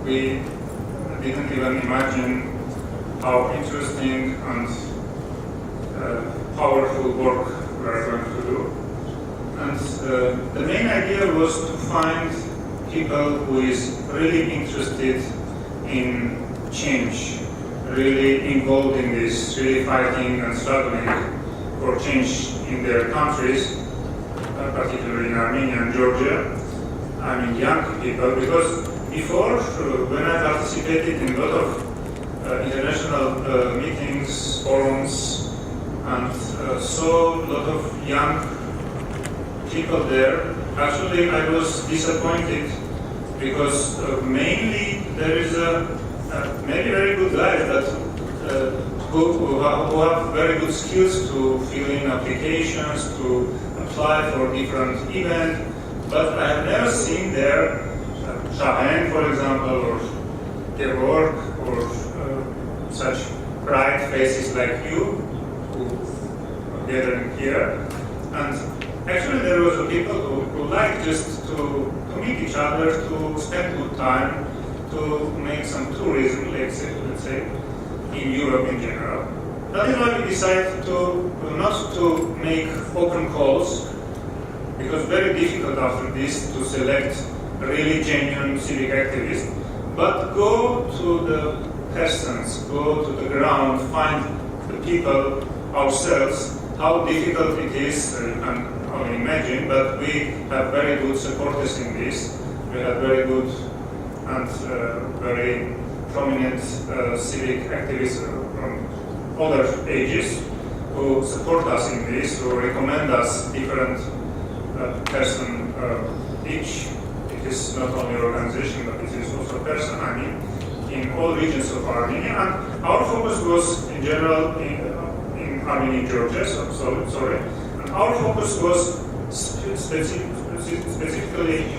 We didn't even imagine how interesting and powerful work we are going to do. And the main idea was to find people who is really interested in change, really involved in this, really fighting and struggling for change in their countries, particularly in Armenia and Georgia. I mean young people, because before, when I participated in a lot of international meetings, forums, and saw a lot of young people there, actually I was disappointed because mainly there is maybe very good guys that who have very good skills to fill in applications, to apply for different events, but I have never seen there Shahen, for example, or their work, or such bright faces like you who are gathering here. And actually there was people who like just to meet each other, to spend good time, to make some tourism, let's say, in Europe in general. That is why we decided not to make open calls, because it's very difficult after this to select really genuine civic activists, but go to the persons, go to the ground, find the people ourselves. How difficult it is, you can only imagine, but we have very good supporters in this. We have very good and very prominent civic activists from other ages who support us in this, who recommend us different person each. It is not only organization, but it is also person, I mean, in all regions of Armenia. And our focus was in general in Armenia and Georgia, and our focus was specifically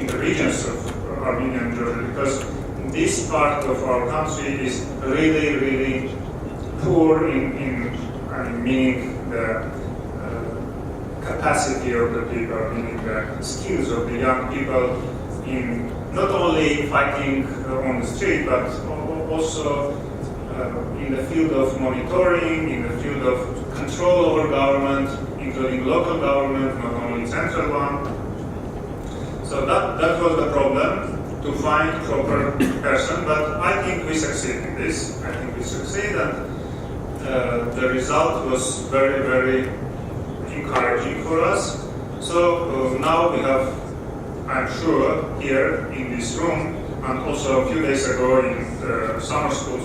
in the regions of Armenia and Georgia, because this part of our country is really, really poor in meaning the capacity of the people, meaning the skills of the young people in not only fighting on the street, but also in the field of monitoring, in the field of control over government, including local government, not only central one. So that was the problem, to find proper person, but I think we succeed in this. I think we succeed, and the result was very, very encouraging for us. So now we have, I'm sure, here in this room, and also a few days ago in the summer school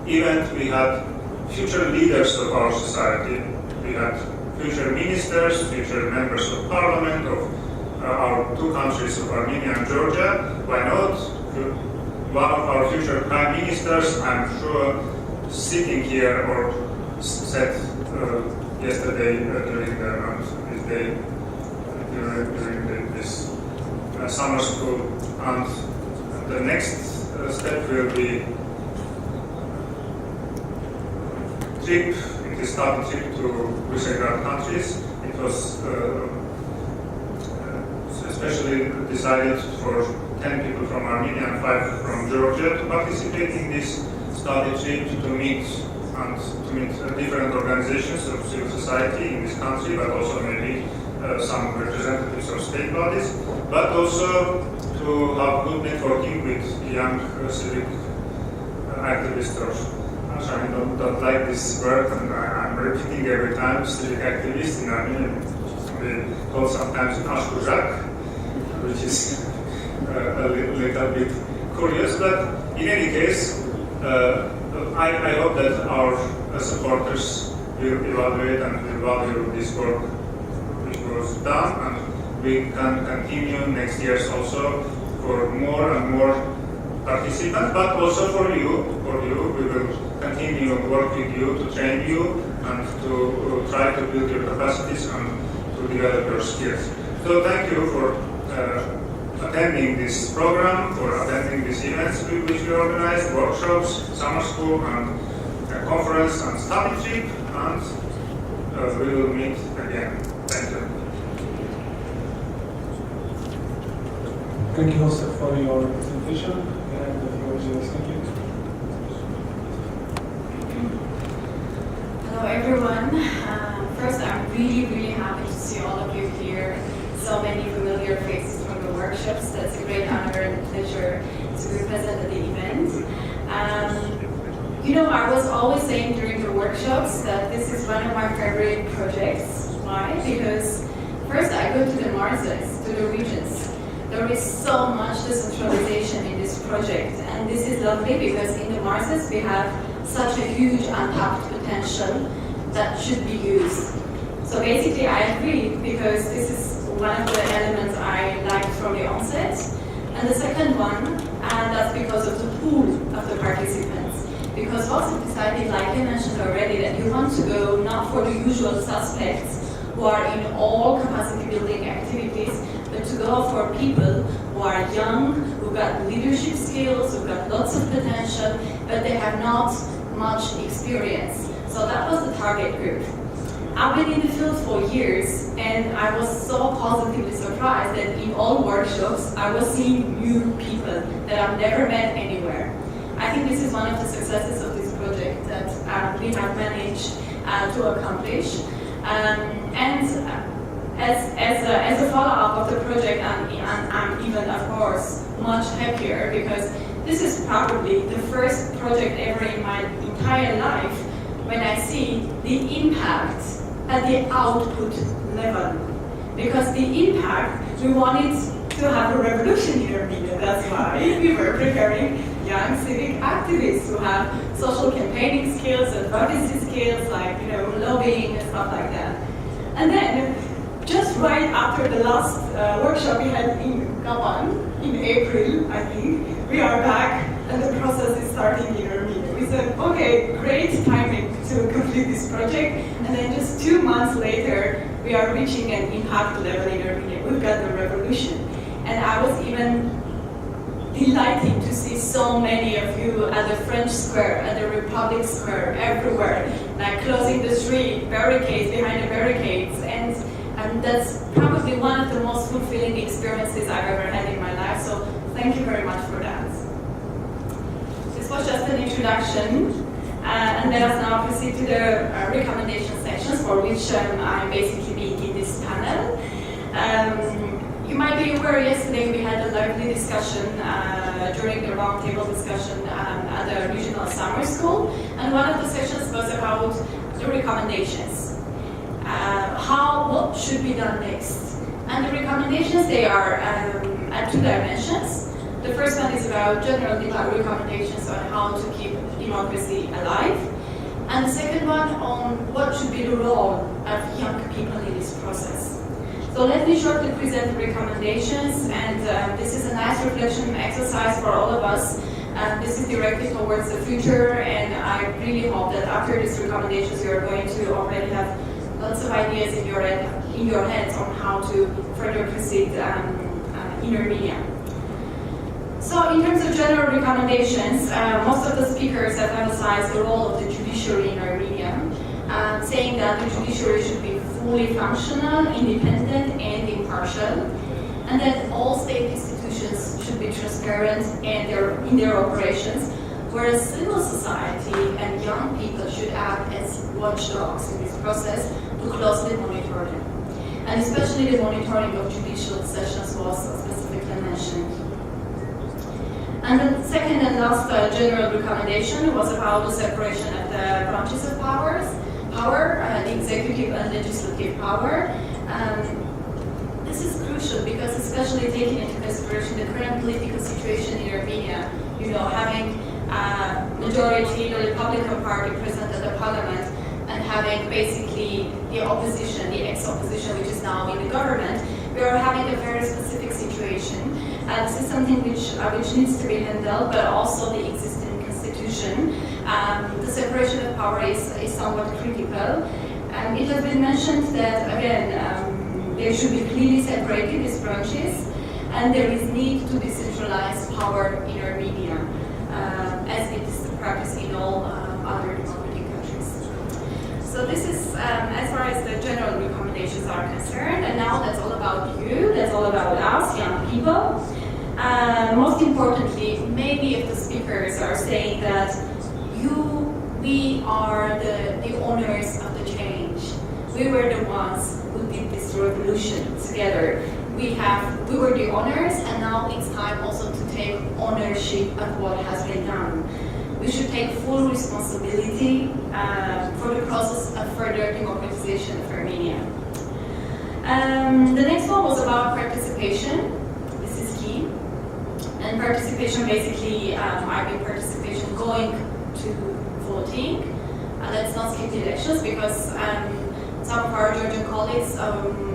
event, we had future leaders of our society. We had future ministers, future members of parliament of our two countries of Armenia and Georgia. Why not? One of our future prime ministers, I'm sure, sitting here or said yesterday during this day, during this summer school. And the next step will be trip. It is starting trip to Visegrad countries. It was especially decided for 10 people from Armenia and 5 from Georgia to participate in this study trip, to meet different organizations of civil society in this country, but also maybe some representatives of state bodies, but also to have good networking with young civic activists. I don't like this word, and I'm repeating every time, civic activists in Armenia. We call sometimes Ashkuzak, which is a little bit curious, but in any case, I hope that our supporters will evaluate and will value this work which was done, and we can continue next year also for more and more participants, but also for you. We will continue work with you to train you and to try to build your capacities and to develop your skills. So thank you for attending this program, for attending these events which we organized, workshops, summer school, and conference and study trip, and we will meet again. Thank you. Thank you, Hovsep, for your presentation, and the floor is yours. Thank you. Hello, everyone. First, I'm really happy to see all of you here. So many familiar faces from the workshops. That's a great honor and pleasure to be present at the event. You know, I was always saying during the workshops that this is one of my favorite projects. Why? Because first I go to the Marses, to the regions. There is so much decentralization in this project, and this is lovely because in the Marses we have such a huge untapped potential that should be used. So basically I agree because this is one of the elements I liked from the onset. And the second one, and that's because of the pool of the participants. Because Hovsep decided, like I mentioned already, that you want to go not for the usual suspects who are in all capacity building activities, but to go for people who are young, who've got leadership skills, who've got lots of potential, but they have not much experience. So that was the target group. I've been in the field for years, and I was so positively surprised that in all workshops I was seeing new people that I've never met anywhere. I think this is one of the successes of this project that we have managed to accomplish. And as a follow-up of the project, I'm even, of course, much happier because this is probably the first project ever in my entire life when I see the impact at the output level. Because the impact, we wanted to have a revolution in Armenia. That's why we were preparing young civic activists who have social campaigning skills, advocacy skills, like lobbying and stuff like that. And then, just right after the last workshop we had in Gaban, in April, I think, we are back and the process is starting in Armenia. We said, okay, great timing to complete this project, and then just 2 months later, we are reaching an impact level in Armenia. We've got the revolution. And I was even delighted to see so many of you at the French Square, at the Republic Square, everywhere, like closing the street, barricades behind the barricades, and that's probably one of the most fulfilling experiences I've ever had in my life, so thank you very much for that. This was just an introduction, and let us now proceed to the recommendation sections for which I'm basically being in this panel. You might be aware yesterday we had a lively discussion during the roundtable discussion at the regional summer school, and one of the sessions was about the recommendations. What should be done next? And the recommendations, they are at 2 dimensions. The first one is about general recommendations on how to keep democracy alive. And the second one on what should be the role of young people in this process. So let me shortly present the recommendations, and this is a nice reflection exercise for all of us. This is directed towards the future, and I really hope that after these recommendations you are going to already have lots of ideas in your heads on how to further proceed in Armenia. So in terms of general recommendations, most of the speakers have emphasized the role of the judiciary in Armenia, saying that the judiciary should be fully functional, independent, and impartial, and that all state institutions should be transparent and in their operations, whereas civil society and young people should act as watchdogs in this process to closely monitor them. And especially the monitoring of judicial sessions was specifically mentioned. And the second and last general recommendation was about the separation of the branches of power, the executive and legislative power. This is crucial because, especially taking into consideration the current political situation in Armenia, having majority, the Republican Party present at the parliament, and having basically the opposition, the ex-opposition, which is now in the government, we are having a very specific situation. This is something which needs to be handled, but also the existing constitution. The separation of power is somewhat critical. It has been mentioned that, again, they should be clearly separated, these branches, and there is need to decentralize power in Armenia, as it is the practice in all other democratic countries. So this is as far as the general recommendations are concerned, and now that's all about you, that's all about us, young people. Most importantly, many of the speakers are saying that we are the owners of the change. We were the ones who did this revolution together. We were the owners, and now it's time also to take ownership of what has been done. We should take full responsibility for the process of further democratization of Armenia. The next one was about participation. This is key. And participation basically, I mean participation going to voting. Let's not skip the elections because some of our Georgian colleagues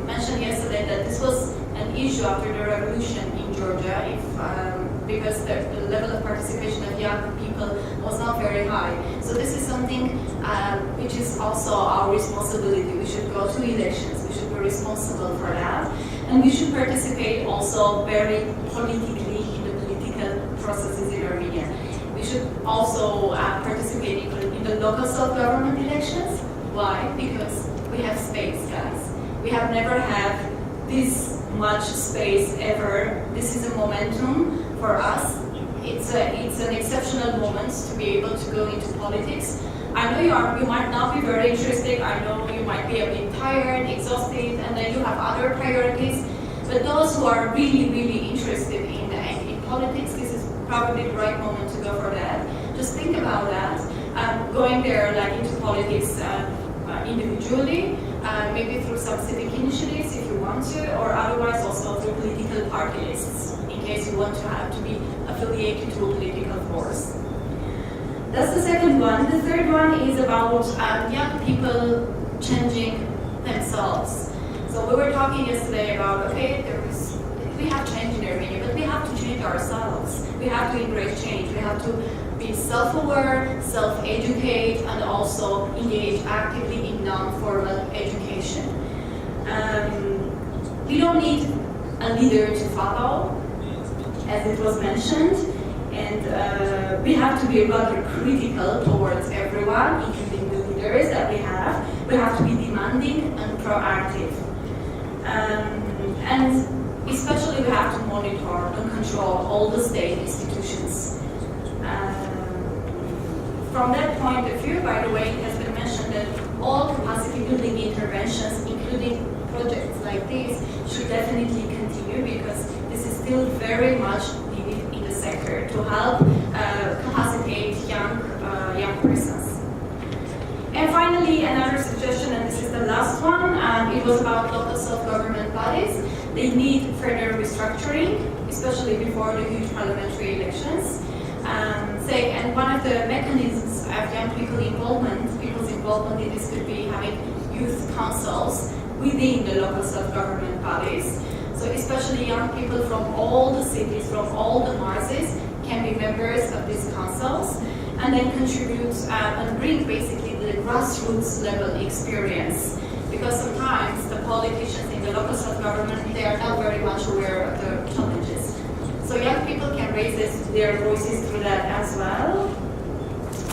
mentioned yesterday that this was an issue after the revolution in Georgia, because the level of participation of young people was not very high. So this is something which is also our responsibility. We should go to elections. We should be responsible for that, and we should participate also very politically in the political processes in Armenia. We should also participate in the local self-government elections. Why? Because we have space, guys. We have never had this much space ever. This is a momentum for us. It's an exceptional moment to be able to go into politics. I know you might not be very interested. I know you might be a bit tired, exhausted, and then you have other priorities. But those who are really, really interested in politics, this is probably the right moment to go for that. Just think about that. Going there into politics individually, maybe through some civic initiatives if you want to, or otherwise also through political party lists in case you want to be affiliated to a political force. That's the second one. The third one is about young people changing themselves. So we were talking yesterday about, we have change in Armenia, but we have to change ourselves. We have to embrace change. We have to be self-aware, self-educate, and also engage actively in non-formal education. We don't need a leader to follow, as it was mentioned, and we have to be rather critical towards everyone, including the leaders that we have. We have to be demanding and proactive. And especially we have to monitor and control all the state institutions. From that point of view, by the way, it has been mentioned that all capacity building interventions, including projects like this, should definitely continue because this is still very much needed in the sector to help capacitate young persons. And finally, another suggestion, and this is the last one, it was about local self-government bodies. They need further restructuring, especially before the huge parliamentary elections. And one of the mechanisms of young people's involvement in this could be having youth councils within the local self-government bodies. So especially young people from all the cities, from all the marches, can be members of these councils and then contribute and bring basically the grassroots level experience. Because sometimes the politicians in the local self-government, they are not very much aware of the challenges. So young people can raise their voices through that as well.